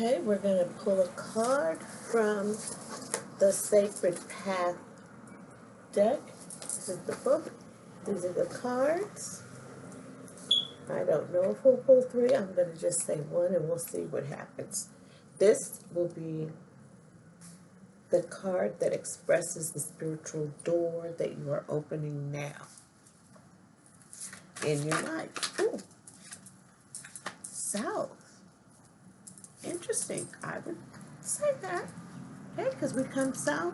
Okay, we're going to pull a card from the Sacred Path deck. This is the book. These are the cards. I don't know if we'll pull three. I'm going to just say one and we'll see what happens. This will be the card that expresses the spiritual door that you are opening now in your life. Ooh. South. Interesting. I would say that. Okay, because we come south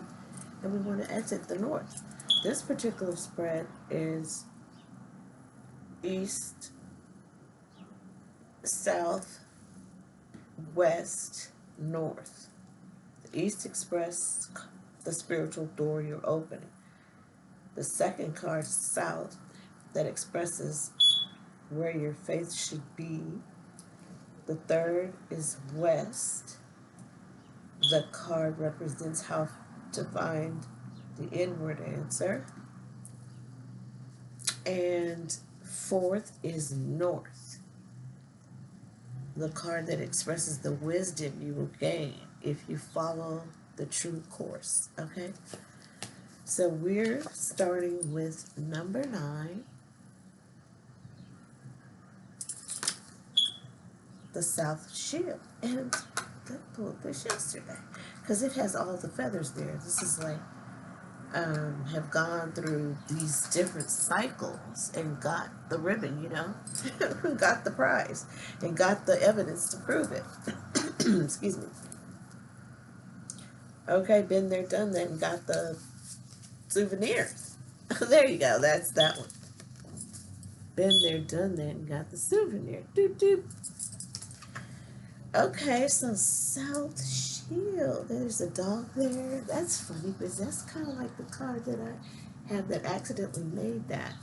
and we want to exit the north. This particular spread is east, south, west, north. The east expresses the spiritual door you're opening. The second card is south, that expresses where your faith should be. The third is west. The card represents how to find the inward answer. And fourth is north. The card that expresses the wisdom you will gain if you follow the true course. Okay? So we're starting with number 9. The South Shield. And I pulled this yesterday because it has all the feathers there. This is like have gone through these different cycles and got the ribbon, you know, got the prize and got the evidence to prove it. Excuse me. Okay, been there, done that, and got the souvenirs. There you go. That's that one. Been there, done that, and got the souvenir. Doop doop. Okay, so South Shield. There's a dog there. That's funny because that's kind of like the card that I have that accidentally made that.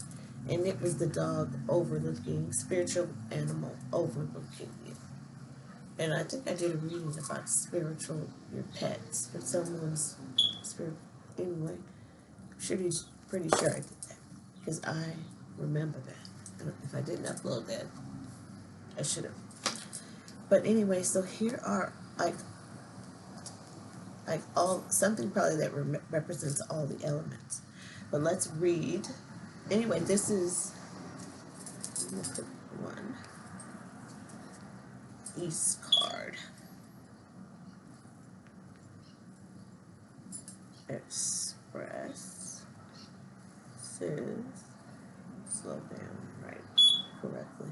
And it was the dog overlooking, spiritual animal overlooking you. And I think I did a reading about spiritual, your pets, for someone's spirit. Anyway, pretty sure I did that because I remember that. And if I didn't upload that, I should have. But anyway, so here are like all something probably that represents all the elements. But let's read. Anyway, this is one East card. Express says slow down, right? Correctly.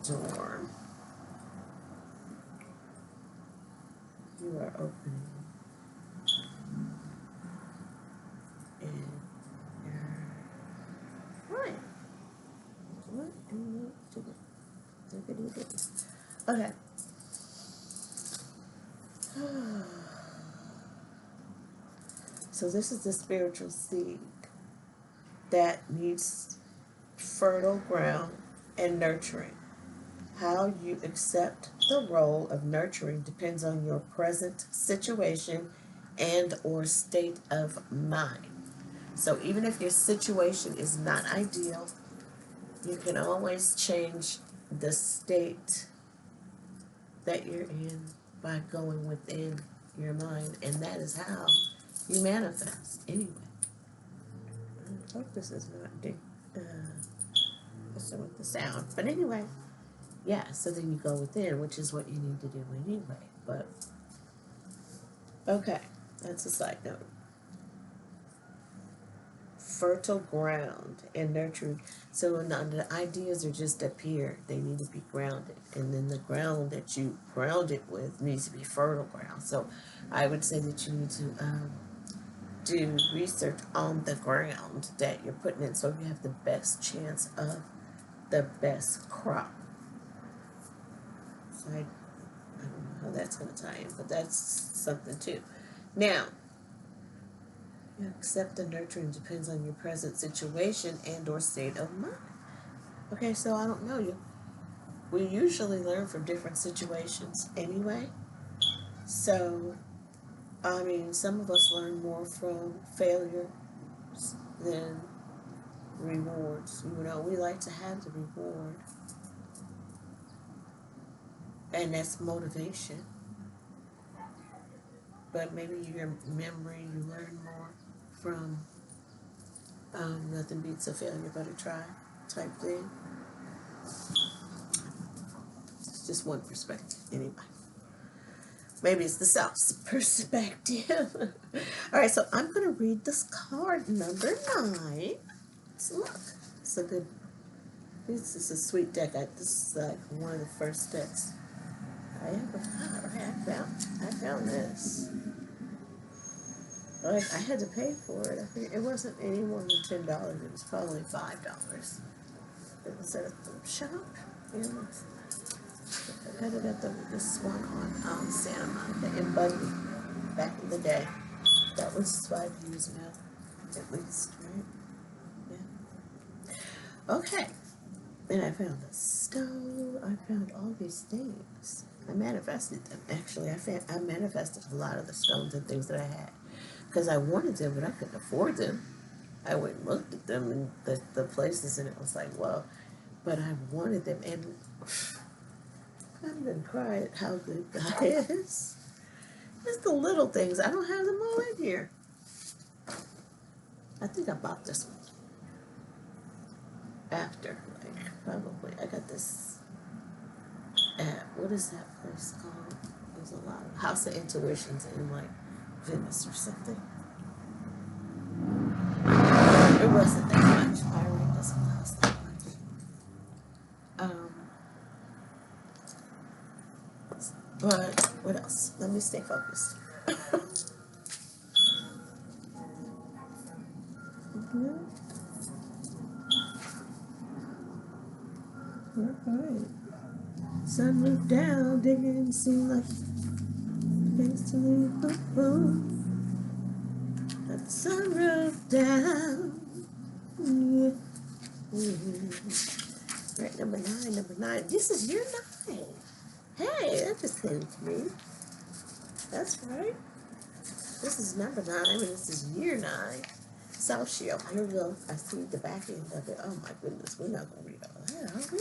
Door. You are opening in your right. What am I doing? Okay. So this is the spiritual seed that needs fertile ground and nurturing. How you accept the role of nurturing depends on your present situation and or state of mind. So even if your situation is not ideal, you can always change the state that you're in by going within your mind, and that is how you manifest. Anyway, I hope this is not messing with the sound, but anyway. Yeah, so then you go within, which is what you need to do anyway. But, okay, that's a side note. Fertile ground and nurturing. So the ideas are just up here. They need to be grounded. And then the ground that you ground it with needs to be fertile ground. So I would say that you need to do research on the ground that you're putting in so you have the best chance of the best crop. I don't know how that's going to tie in, but that's something too. Now, you accept the nurturing depends on your present situation and or state of mind. Okay, so I don't know you. We usually learn from different situations anyway. So, I mean, some of us learn more from failure than rewards. You know, we like to have the reward. And that's motivation. But maybe your memory, you learn more from nothing beats a failure but a try type thing. It's just one perspective, anyway. Maybe it's the South's perspective. All right, so I'm going to read this card number 9. So look, it's a good, this is a sweet deck. This is like one of the first decks I ever I found this. Like, I had to pay for it. I think it wasn't any more than $10. It was probably $5. It was at a thrift shop. And I got it at this one on Santa Monica in Buggy back in the day. That was 5 years ago, at least, right? Yeah. Okay. And I found a stone. I found all these things. I manifested them, actually. I manifested a lot of the stones and things that I had. Because I wanted them, but I couldn't afford them. I went and looked at them and the places, and it was like, well, but I wanted them. And I'm going to cry at how good God is. It's the little things. I don't have them all in here. I think I bought this one after, like, probably. I got this at, what is that place called? There's a lot of House of Intuitions in, like, Venice or something. It wasn't that much. Iron doesn't cost that much. But what else? Let me stay focused. Alright. Sunroof down, digging, seem like things to leave. Got the sunroof down. Right, number 9. This is year 9. Hey, that just came to me. That's right. This is number 9, and this is year 9. South Shield. Here we go. I see the back end of it. Oh my goodness, we're not going to read all that, are we?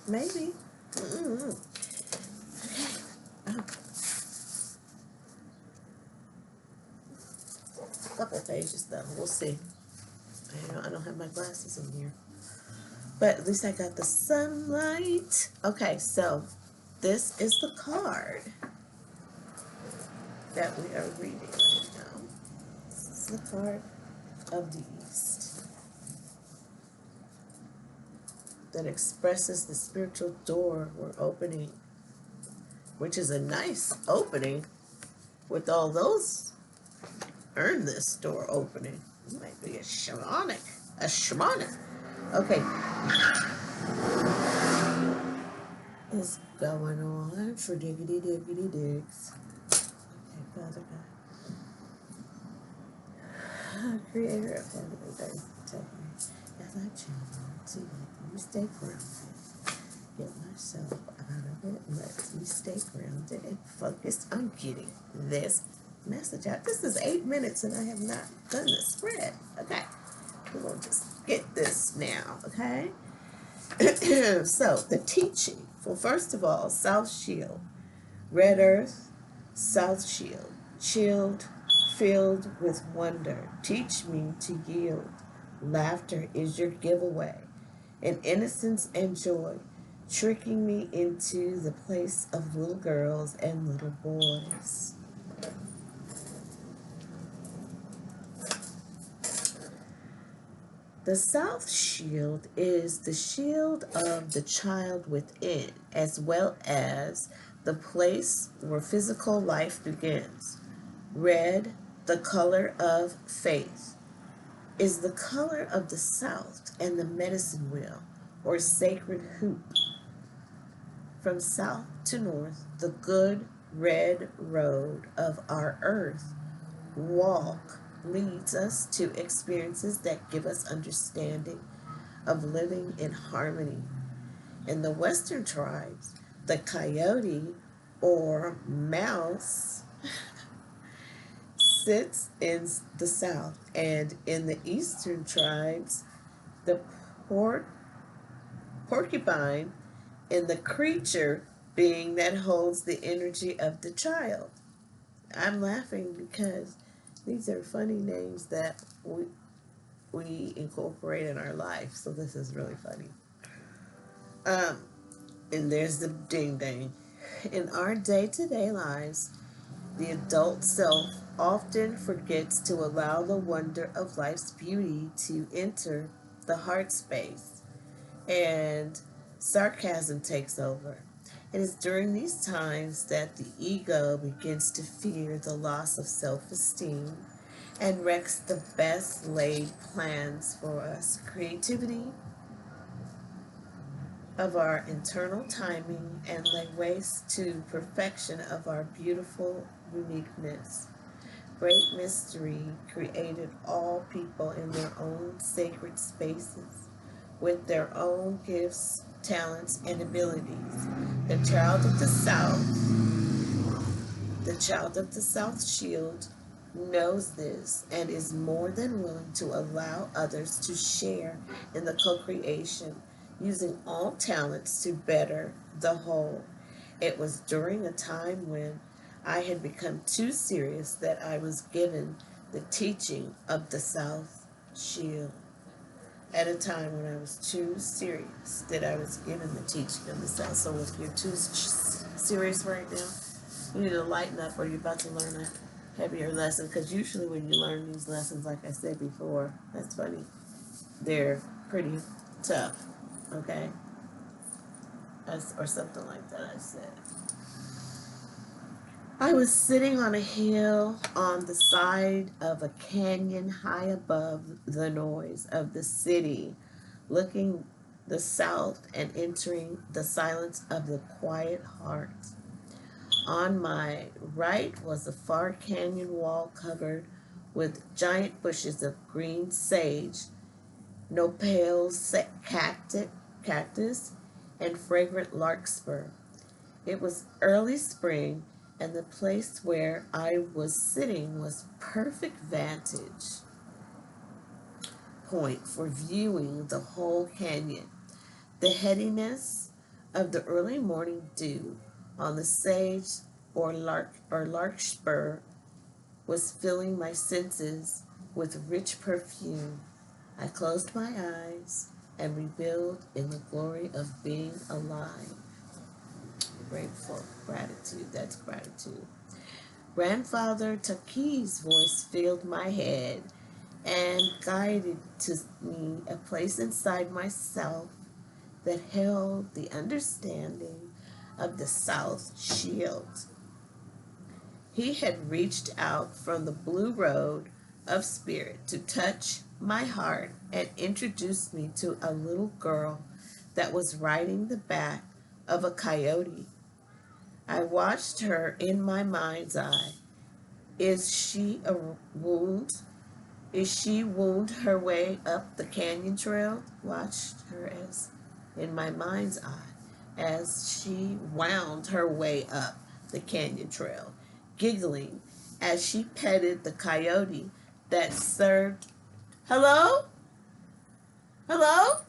Maybe. Okay. A couple pages though. We'll see. I don't have my glasses in here. But at least I got the sunlight. Okay, so this is the card that we are reading right now. This is the card of the East that expresses the spiritual door we're opening, which is a nice opening with all those. Earn this door opening. It might be a shamanic. Okay. What's going on for diggity digs? Okay, Father God. Creator of heaven and earth, protect me as I channel to you stay grounded. Get myself out of it. Let me stay grounded and focused on getting this message out. This is 8 minutes and I have not done the spread. Okay. We're going to just get this now, okay? So, the teaching. Well, first of all, South Shield. Red Earth, South Shield. Chilled, filled with wonder. Teach me to yield. Laughter is your giveaway. And innocence and joy. Tricking me into the place of little girls and little boys. The South Shield is the shield of the child within, as well as the place where physical life begins. Red, the color of faith, is the color of the South and the medicine wheel, or sacred hoop. From south to north, the good red road of our earth walk leads us to experiences that give us understanding of living in harmony. In the Western tribes, the coyote or mouse sits in the south, and in the Eastern tribes, the porcupine and the creature being that holds the energy of the child. I'm laughing because these are funny names that we incorporate in our life, so this is really funny. Um, and there's the ding ding. In our day-to-day lives, the adult self often forgets to allow the wonder of life's beauty to enter the heart space, and sarcasm takes over. It is during these times that the ego begins to fear the loss of self-esteem and wrecks the best laid plans for us. Creativity of our internal timing and lay waste to perfection of our beautiful uniqueness. Great mystery created all people in their own sacred spaces with their own gifts, talents, and abilities. The child of the South, the child of the South Shield knows this and is more than willing to allow others to share in the co-creation, using all talents to better the whole. It was during a time when I had become too serious that I was given the teaching of the South Shield. At a time when I was too serious that I was given the teaching of the South. So if you're too serious right now, you need to lighten up, or you're about to learn a heavier lesson, because usually when you learn these lessons, like I said before, that's funny, they're pretty tough, okay? Or something like that I said. I was sitting on a hill on the side of a canyon high above the noise of the city, looking the south and entering the silence of the quiet heart. On my right was a far canyon wall covered with giant bushes of green sage, nopal cactus, and fragrant larkspur. It was early spring, and the place where I was sitting was perfect vantage point for viewing the whole canyon. The headiness of the early morning dew on the sage or larkspur was filling my senses with rich perfume. I closed my eyes and reveled in the glory of being alive. Grateful, gratitude, that's gratitude. Grandfather Taki's voice filled my head and guided to me a place inside myself that held the understanding of the South Shield. He had reached out from the blue road of spirit to touch my heart and introduce me to a little girl that was riding the back of a coyote. I watched her in my mind's eye. Is she a wound? Is she wound her way up the canyon trail? Watched her as in my mind's eye as she wound her way up the canyon trail, giggling as she petted the coyote that served. Hello? Hello?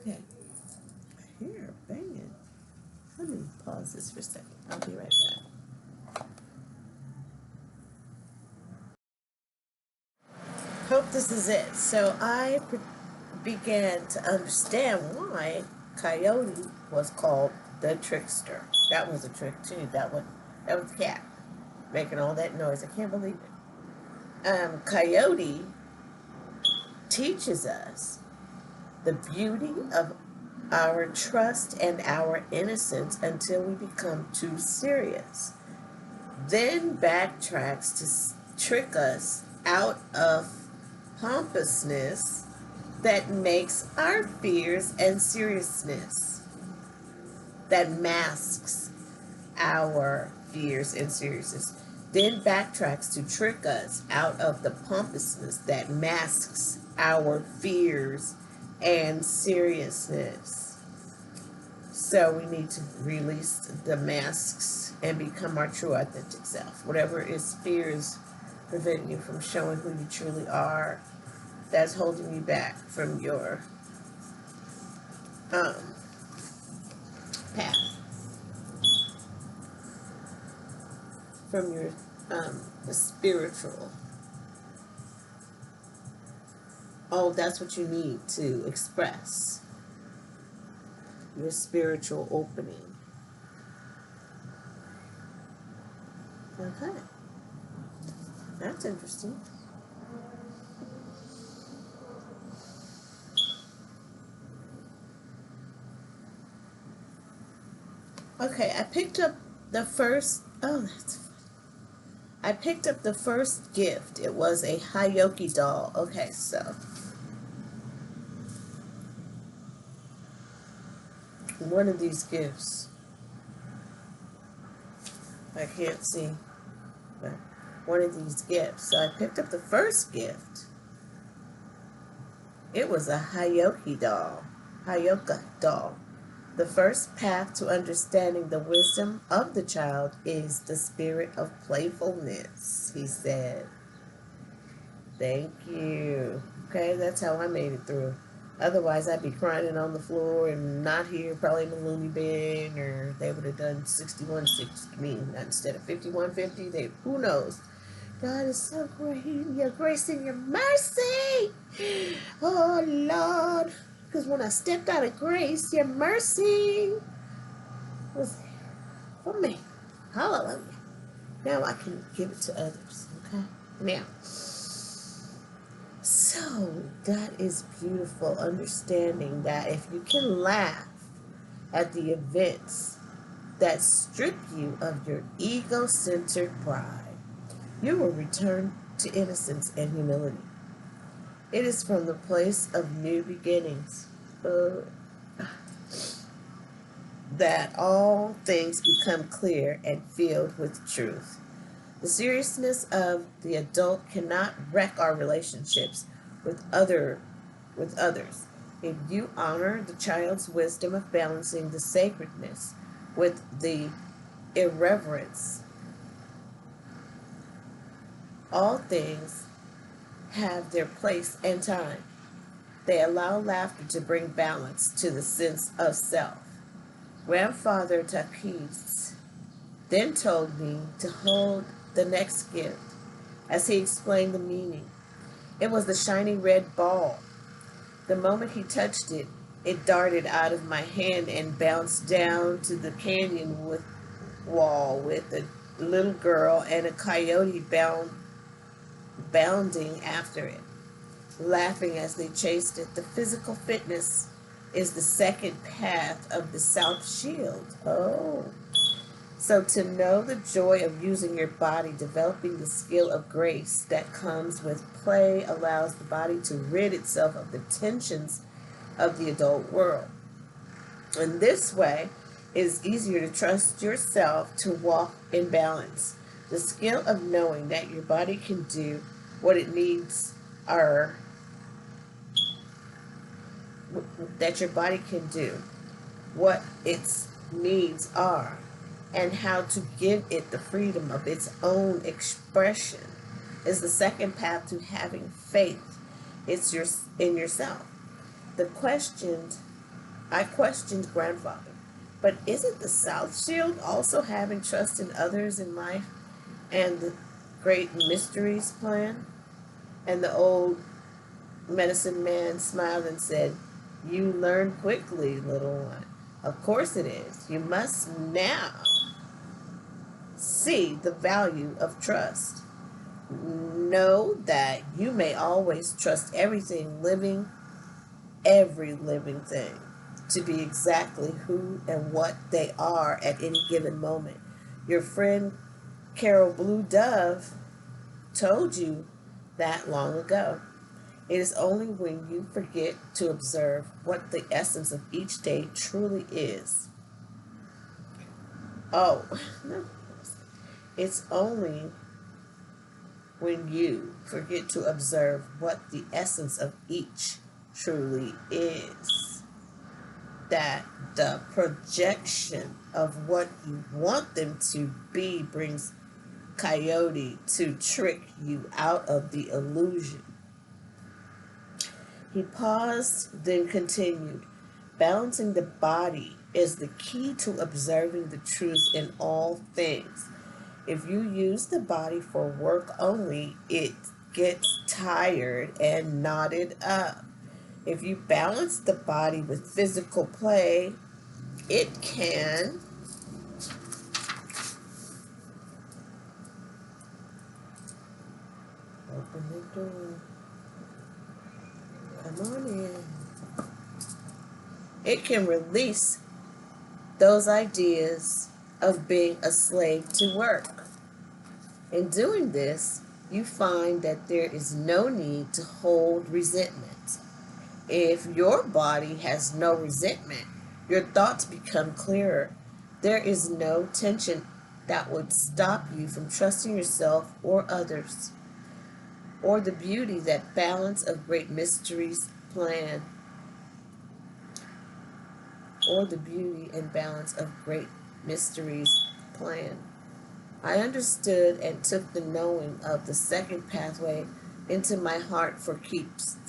Okay. I hear her banging. Let me pause this for a second. I'll be right back. Hope this is it. So I began to understand why Coyote was called the trickster. That was a trick too. That was cat making all that noise. I can't believe it. Coyote teaches us the beauty of our trust and our innocence until we become too serious. Then backtracks to trick us out of pompousness that makes our fears and seriousness, that masks our fears and seriousness. Then backtracks to trick us out of the pompousness that masks our fears and seriousness. So we need to release the masks and become our true authentic self. Whatever is fears preventing you from showing who you truly are, that's holding you back from your um, path, from your the spiritual. Oh, that's what you need to express your spiritual opening. Okay, that's interesting. Okay, I picked up the first. Oh, that's. I picked up the first gift. It was a Heyokah doll. Okay, so one of these gifts, I can't see, but one of these gifts. So I picked up the first gift. It was a Heyokah doll. Heyokah doll. The first path to understanding the wisdom of the child is the spirit of playfulness, he said. Thank you. Okay, that's how I made it through. Otherwise, I'd be crying on the floor and not here, probably in the loony bin, or they would have done 6160. I mean, not instead of 5150. They, who knows? God is so great. Your grace and your mercy. Oh, Lord. Because when I stepped out of grace, your mercy was for me. Hallelujah. Now I can give it to others. Okay? Now. So, that is beautiful. Understanding that if you can laugh at the events that strip you of your ego-centered pride, you will return to innocence and humility. It is from the place of new beginnings that all things become clear and filled with truth. The seriousness of the adult cannot wreck our relationships with others. If you honor the child's wisdom of balancing the sacredness with the irreverence, all things have their place and time. They allow laughter to bring balance to the sense of self. Grandfather Takis then told me to hold the next gift as he explained the meaning. It was the shiny red ball. The moment he touched it, it darted out of my hand and bounced down to the canyon wall with a little girl and a coyote bounding after it, laughing as they chased it. The physical fitness is the second path of the South Shield. Oh. So to know the joy of using your body, developing the skill of grace that comes with play, allows the body to rid itself of the tensions of the adult world. In this way, it is easier to trust yourself to walk in balance. The skill of knowing that your body can do what it needs that your body can do what its needs are, and how to give it the freedom of its own expression is the second path to having faith in yourself. I questioned grandfather, but isn't the South Shield also having trust in others in life and the great mysteries plan? And the old medicine man smiled and said, "You learn quickly, little one. Of course it is. You must now see the value of trust. Know that you may always trust every living thing to be exactly who and what they are at any given moment. Your friend Carol Blue Dove told you that long ago. It is only when you forget to observe what the essence of each day truly is. Oh, no. It's only when you forget to observe what the essence of each truly is that the projection of what you want them to be brings coyote to trick you out of the illusion. He paused, then continued. Balancing the body is the key to observing the truth in all things. If you use the body for work only, it gets tired and knotted up. If you balance the body with physical play, it can open the door. Come on in. It can release those ideas of being a slave to work. In doing this, you find that there is no need to hold resentment. If your body has no resentment, your thoughts become clearer. There is no tension that would stop you from trusting yourself or others, or the beauty that balance of great mysteries plan, or the beauty and balance of great mysteries plan. I understood and took the knowing of the second pathway into my heart for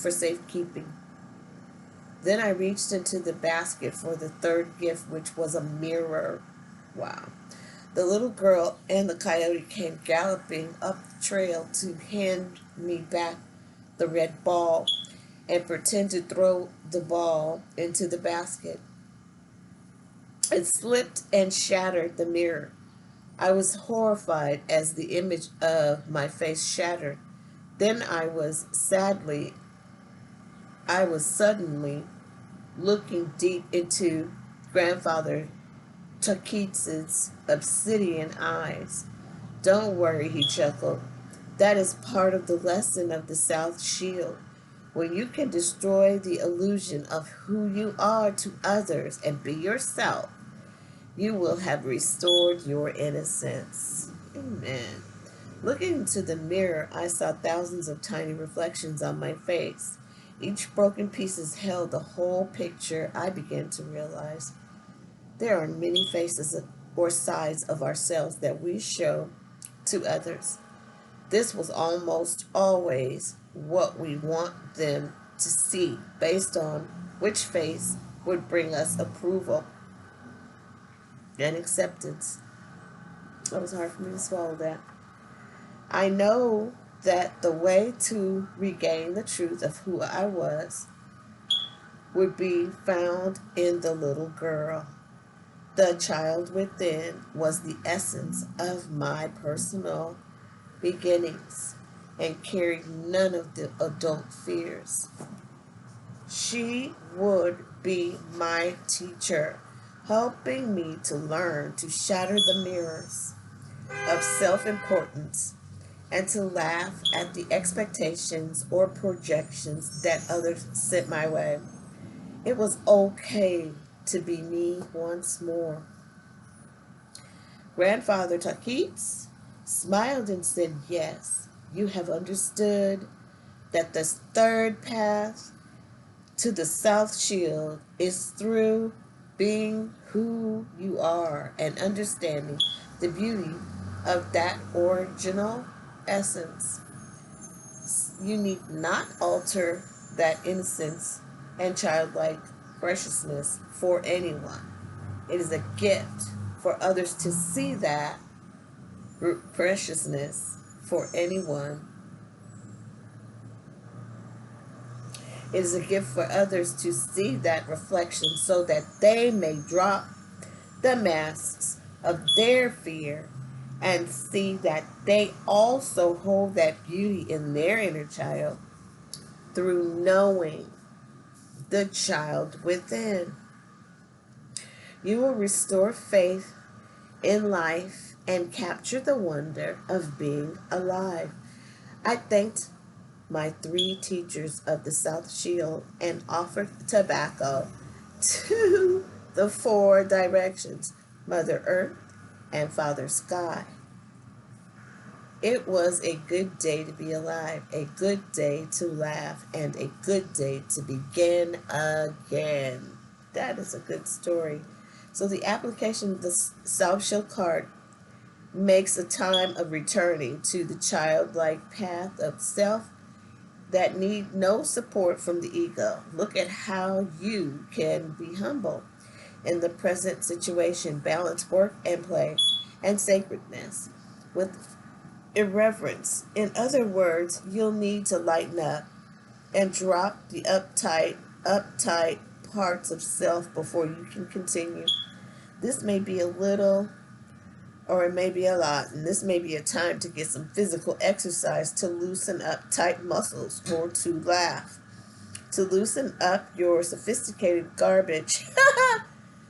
safekeeping. Then I reached into the basket for the third gift, which was a mirror. Wow. The little girl and the coyote came galloping up the trail to hand me back the red ball and pretend to throw the ball into the basket. It slipped and shattered the mirror. I was horrified as the image of my face shattered. Then I was suddenly looking deep into Grandfather Takits's obsidian eyes. Don't worry, he chuckled. That is part of the lesson of the South Shield. When you can destroy the illusion of who you are to others and be yourself, you will have restored your innocence. Amen. Looking into the mirror, I saw thousands of tiny reflections on my face. Each broken piece held the whole picture. I began to realize there are many faces or sides of ourselves that we show to others. This was almost always what we want them to see, based on which face would bring us approval and acceptance. It was hard for me to swallow that. I know that the way to regain the truth of who I was would be found in the little girl. The child within was the essence of my personal beginnings and carried none of the adult fears. She would be my teacher, helping me to learn to shatter the mirrors of self-importance and to laugh at the expectations or projections that others sent my way. It was okay to be me once more. Grandfather Takits smiled and said, yes, you have understood that the third path to the South Shield is through being who you are and understanding the beauty of that original essence. You need not alter that innocence and childlike preciousness for anyone. It is a gift for others to see that preciousness for anyone. It is a gift for others to see that reflection so that they may drop the masks of their fear and see that they also hold that beauty in their inner child through knowing the child within. You will restore faith in life and capture the wonder of being alive. I thanked my 3 teachers of the South Shield and offered tobacco to the 4 directions, Mother Earth and Father Sky. It was a good day to be alive, a good day to laugh, and a good day to begin again. That is a good story. So the application of the South Shield card makes a time of returning to the childlike path of self that need no support from the ego. Look at how you can be humble in the present situation, balance work and play and sacredness with irreverence. In other words, you'll need to lighten up and drop the uptight parts of self before you can continue. This may be a little or it may be a lot, and this may be a time to get some physical exercise to loosen up tight muscles or to laugh. To loosen up your sophisticated garbage.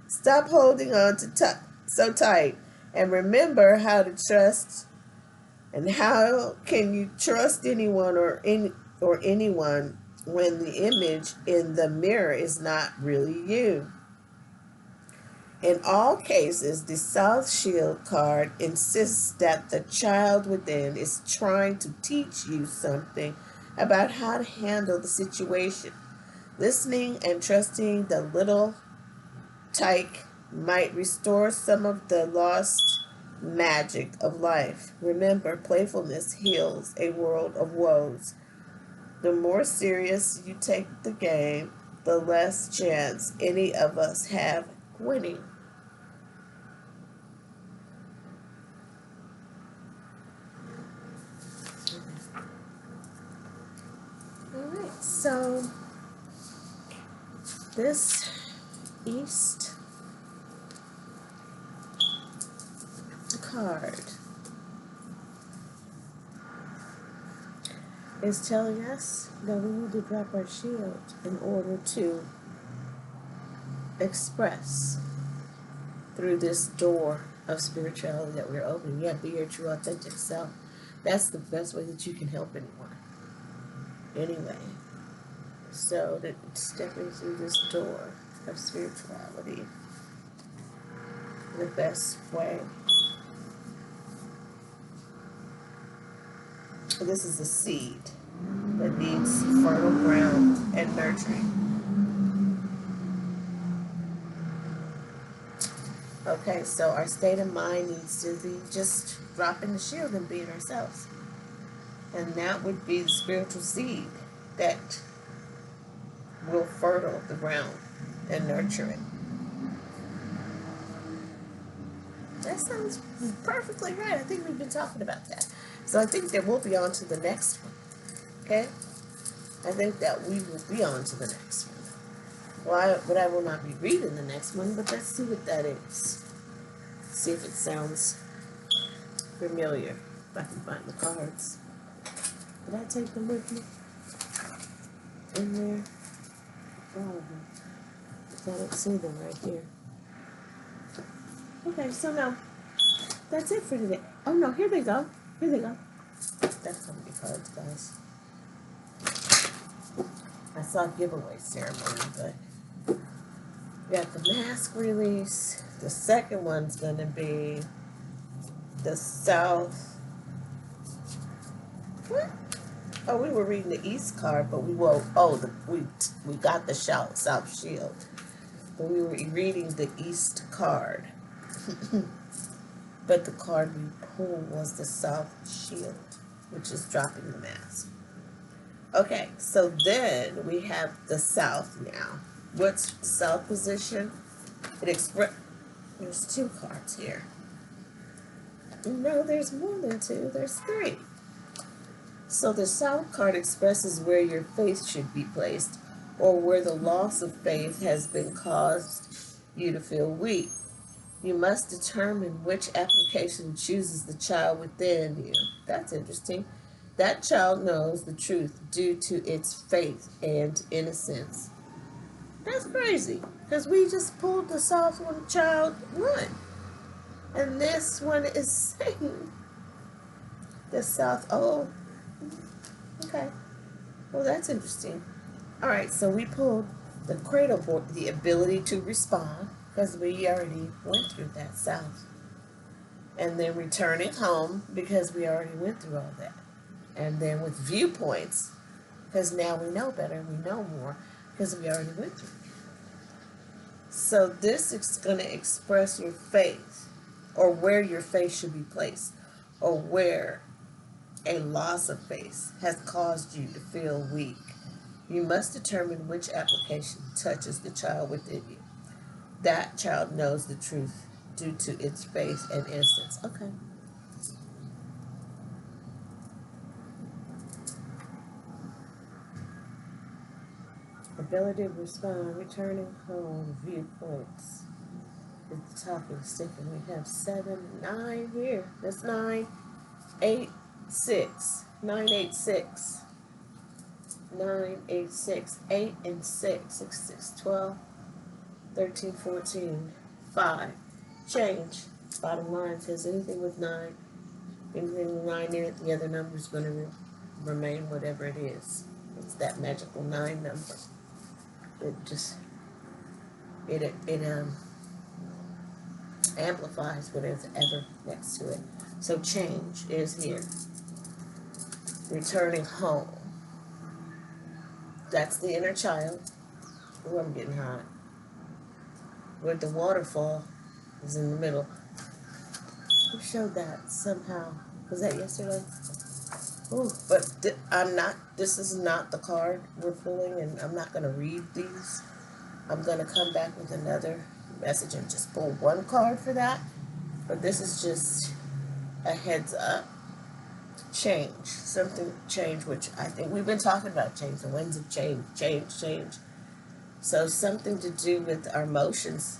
Stop holding on to so tight and remember how to trust. And how can you trust anyone or anyone when the image in the mirror is not really you? In all cases, the South Shield card insists that the child within is trying to teach you something about how to handle the situation. Listening and trusting the little tyke might restore some of the lost magic of life. Remember, playfulness heals a world of woes. The more serious you take the game, the less chance any of us have winning. Alright, so this East card is telling us that we need to drop our shield in order to express through this door of spirituality that we're opening. Yeah, be your true authentic self. That's the best way that you can help anyone. Anyway, so that stepping through this door of spirituality, the best way. This is a seed that needs fertile ground and nurturing. Okay, so our state of mind needs to be just dropping the shield and being ourselves. And that would be the spiritual seed that will fertile the ground and nurture it. That sounds perfectly right. I think we've been talking about that. So I think that we'll be on to the next one. Okay? I think that we will be on to the next one. Well, but I will not be reading the next one, but let's see what that is. See if it sounds familiar. If I can find the cards. Did I take them with me? In there? Probably. I don't see them right here. Okay, so no. That's it for today. Oh no, here they go. Here they go. That's how many cards, guys. I saw giveaway ceremony, but we got the mask release. The second one's gonna be the South. What? Oh, we were reading the East card, but we got the South Shield, but we were reading the East card. But the card we pulled was the South Shield, which is dropping the mask. Okay, so then we have the South now. What's the South position? There's two cards here. No, there's more than two. There's three. So the South card expresses where your faith should be placed, or where the loss of faith has been caused you to feel weak. You must determine which application chooses the child within you. That's interesting. That child knows the truth due to its faith and innocence. That's crazy, because we just pulled the South one, child one. And this one is saying the South, oh, okay. Well, that's interesting. All right, so we pulled the cradle board, the ability to respond, because we already went through that South. And then returning home, because we already went through all that. And then with viewpoints, because now we know better, we know more, because we already went through it. So this is going to express your faith or where your faith should be placed, or where a loss of faith has caused you to feel weak. You must determine which application touches the child within you. That child knows the truth due to its faith and innocence. Okay. Ability to respond, returning home, viewpoints. It's the talking stick, and we have 7, 9 here. That's 9, 8, 6, 9, 8, 6. 9, 8, 6, 8 and 6, 6, 6, 12, 13, 14, 5. Change. Bottom line says anything with 9, anything with 9 in it, the other number is going to remain whatever it is. It's that magical 9 number. It just, it amplifies whatever's ever next to it. So change is here. Returning home. That's the inner child. Oh, I'm getting hot. Where the waterfall is in the middle. Who showed that somehow? Was that yesterday? Oh, but this is not the card we're pulling, and I'm not going to read these. I'm going to come back with another message and just pull one card for that. But this is just a heads up. Change. Something change, which I think we've been talking about change. The winds of change. So something to do with our emotions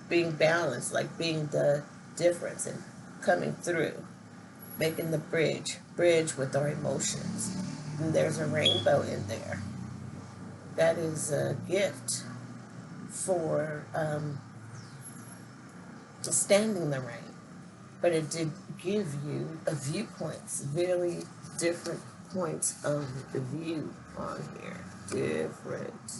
being balanced, like being the difference and coming through, making the bridge with our emotions. And there's a rainbow in there. That is a gift for standing the rain. But it did give you a viewpoints, very different points of the view on here. Different.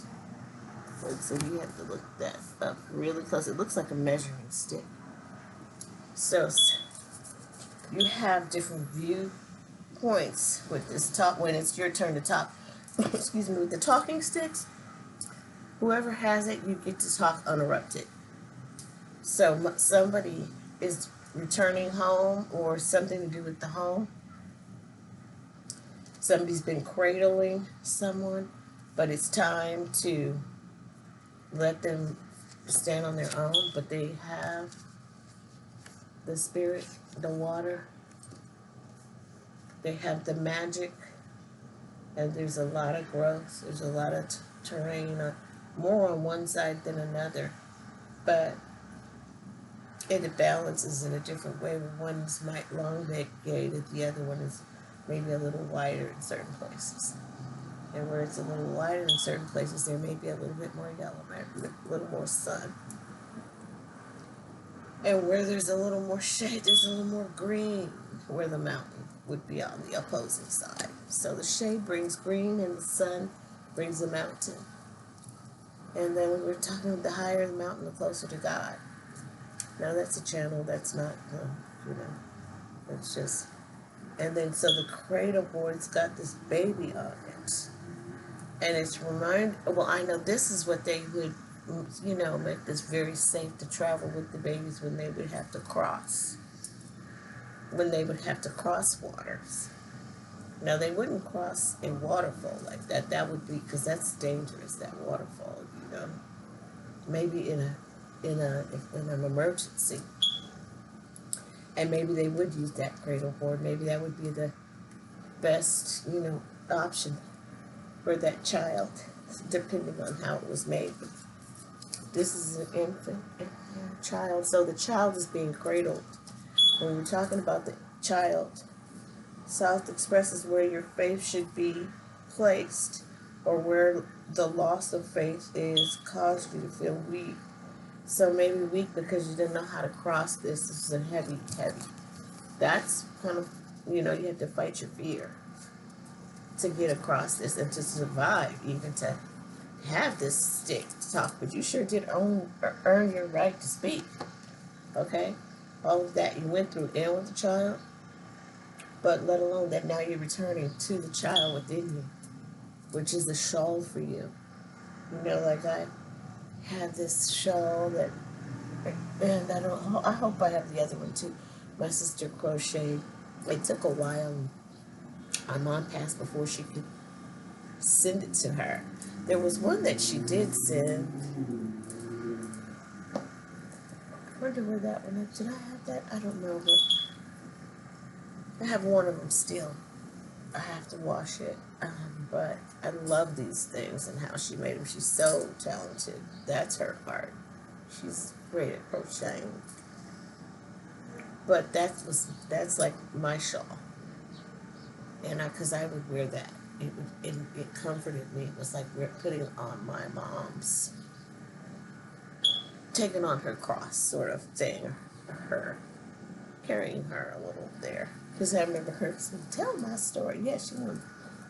So you have to look that up really close. It looks like a measuring stick. So you have different viewpoints with this talk when it's your turn to talk. Excuse me, with the talking sticks, whoever has it, you get to talk uninterrupted. So somebody is returning home or something to do with the home. Somebody's been cradling someone, but it's time to let them stand on their own, but they have the spirit, the water, they have the magic, and there's a lot of growth, there's a lot of terrain, more on one side than another, but it balances in a different way. One is elongated, the other one is maybe a little wider in certain places. And where it's a little wider in certain places, there may be a little bit more yellow, a little more sun. And where there's a little more shade, there's a little more green, where the mountain would be on the opposing side. So the shade brings green and the sun brings the mountain. And then we were talking about the higher the mountain, the closer to God. Now that's a channel, that's not, that's just, and then so the cradle board's got this baby on it. And it's I know this is what they would, make this very safe to travel with the babies when they would have to cross. When they would have to cross waters. Now they wouldn't cross a waterfall like that. That would be, because that's dangerous, that waterfall, Maybe in an emergency. And maybe they would use that cradle board. Maybe that would be the best, option for that child, depending on how it was made. But this is an infant child, so the child is being cradled. When we're talking about the child, South expresses where your faith should be placed, or where the loss of faith is caused you to feel weak. So maybe weak because you didn't know how to cross this. This is a heavy. That's kind of, you have to fight your fear to get across this and to survive, even to have this stick to talk. But you sure did earn your right to speak. Okay? All of that you went through and with the child, but let alone that now you're returning to the child within you, which is a shawl for you. Like I had this shawl that And I hope I have the other one too. My sister crocheted. It took a while. My mom passed before she could send it to her. There was one that she did send. I wonder where that one is. Did I have that? I don't know, but I have one of them still. I have to wash it. But I love these things and how she made them. She's so talented. That's her part. She's great at crocheting. But that's like my shawl, and because I would wear that, it comforted me. It was like we're putting on my mom's, taking on her cross sort of thing, her carrying her a little there. Because I remember her saying, "Tell my story." Yeah, she wanted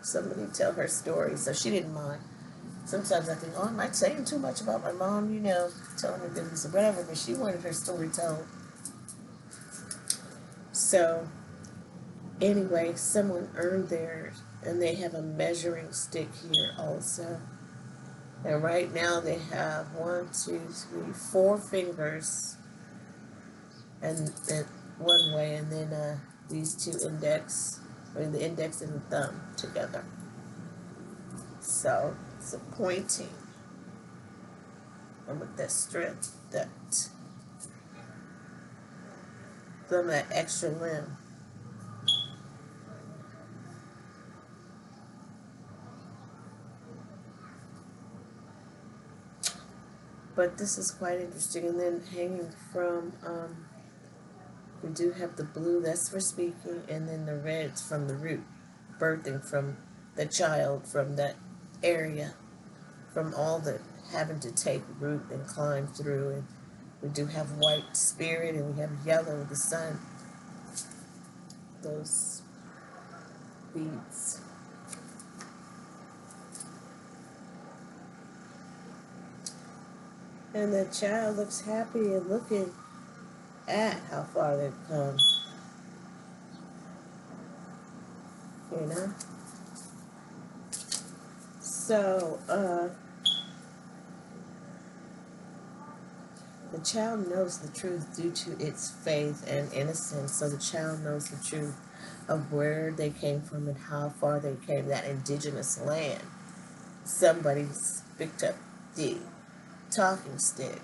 somebody to tell her story, so she didn't mind. Sometimes I think, oh, am I saying too much about my mom? Telling her business or whatever. But she wanted her story told. So anyway, someone earned theirs, and they have a measuring stick here also. And right now they have 4 fingers, and one way, and then these 2 index, or the index and the thumb together. So it's a pointing, and with that strength, that extra limb. But this is quite interesting. And then hanging from, we do have the blue, that's for speaking, and then the red's from the root, birthing from the child, from that area, from all the having to take root and climb through. And we do have white spirit, and we have yellow, the sun, those beads. And the child looks happy and looking at how far they've come. So, the child knows the truth due to its faith and innocence. So the child knows the truth of where they came from and how far they came, that indigenous land. Somebody's picked up the talking stick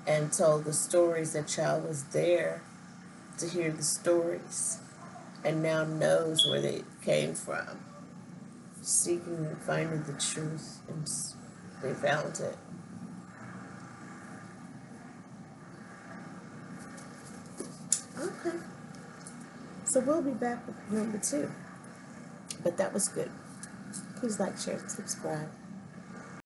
and told the stories. The child was there to hear the stories and now knows where they came from, seeking and finding the truth, and they found it. Okay. So we'll be back with number 2. But that was good. Please like, share, and subscribe.